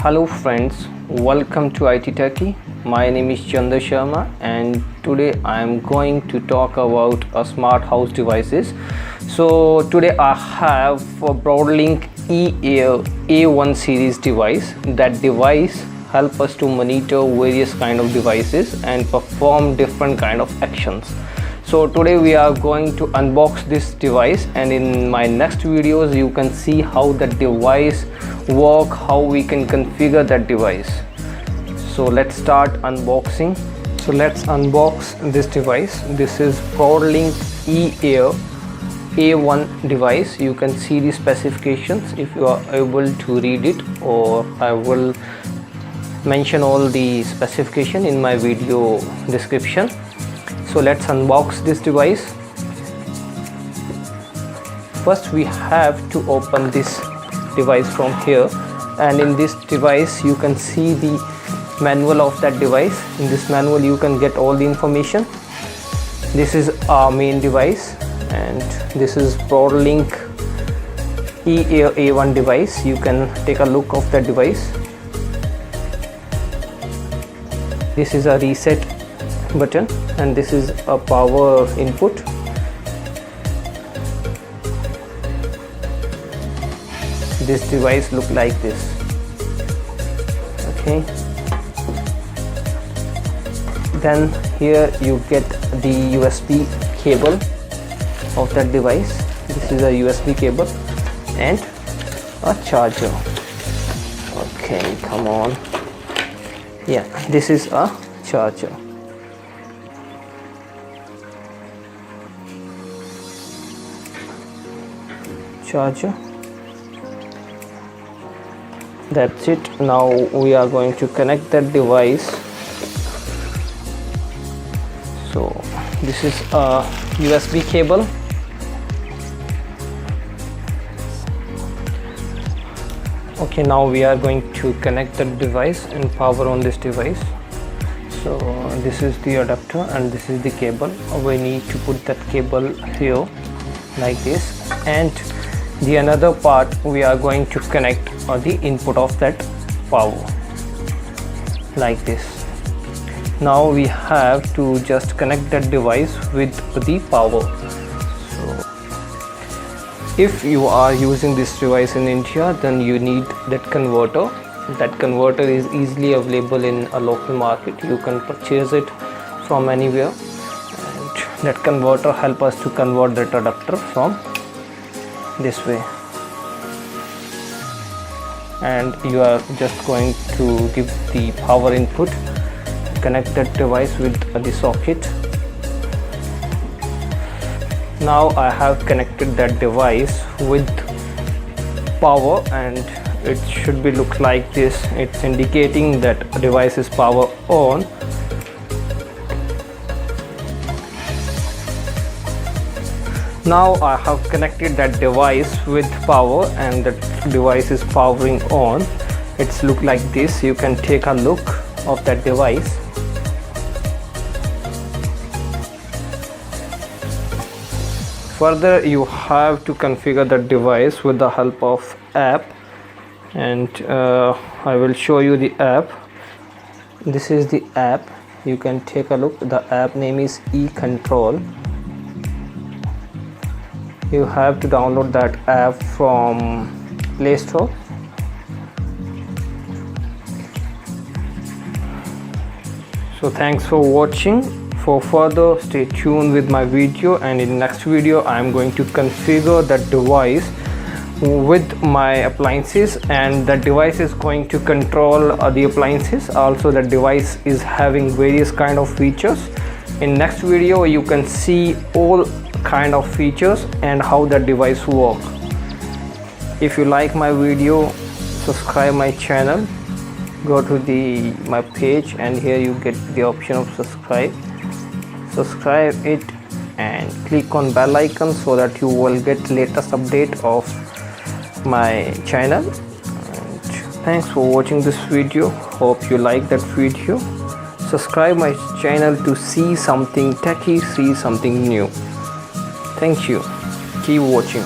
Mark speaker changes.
Speaker 1: Hello friends, welcome to IT Turkey. My name is Chandra Sharma and today I am going to talk about a smart house devices. So today I have a Broadlink A1 series device. That device help us to monitor various kind of devices and perform different kind of actions. So today we are going to unbox this device, and in my next videos you can see how the device work, how we can configure that device. So let's start unboxing. So let's unbox this device. This is Broadlink A1 device. You can see the specifications if you are able to read it, or I will mention all the specification in my video description. So let's unbox this device. First we have to open this device from here, and in this device you can see the manual of that device. In this manual you can get all the information. This is our main device, and this is Broadlink A1 device. You can take a look of that device. This is a reset button, and this is a power input. This device look like this. Okay, then here you get the USB cable of that device. This is a USB cable and a charger. Okay, come on. Yeah, this is a charger. That's it. Now we are going to connect that device. So this is a USB cable. Okay, now we are going to connect the device and power on this device. So this is the adapter and this is the cable. We need to put that cable here like this, and the another part we are going to connect the input of that power like this. Now we have to just connect that device with the power. So if you are using this device in India, then you need that converter. That converter is easily available in a local market. You can purchase it from anywhere, and that converter help us to convert that adapter from this way. And you are just going to give the power input, connect that device with the socket. Now I have connected that device with power, and it should be look like this. It's indicating that device is power on. Now I have connected that device with power, and that device is powering on. It's look like this. You can take a look of that device. Further, you have to configure the device with the help of app, and I will show you the app. This is the app. You can take a look. The app name is eControl. You have to download that app from Play Store. So thanks for watching. For further, stay tuned with my video, and in next video I am going to configure that device with my appliances, and the device is going to control the appliances. Also the device is having various kind of features. In next video you can see all kind of features and how the device work. If you like my video, subscribe my channel. Go to my page, and here you get the option of subscribe it, and click on bell icon so that you will get latest update of my channel. And thanks for watching this video. Hope you like that video. Subscribe my channel to see something techy, see something new. Thank you. Keep watching.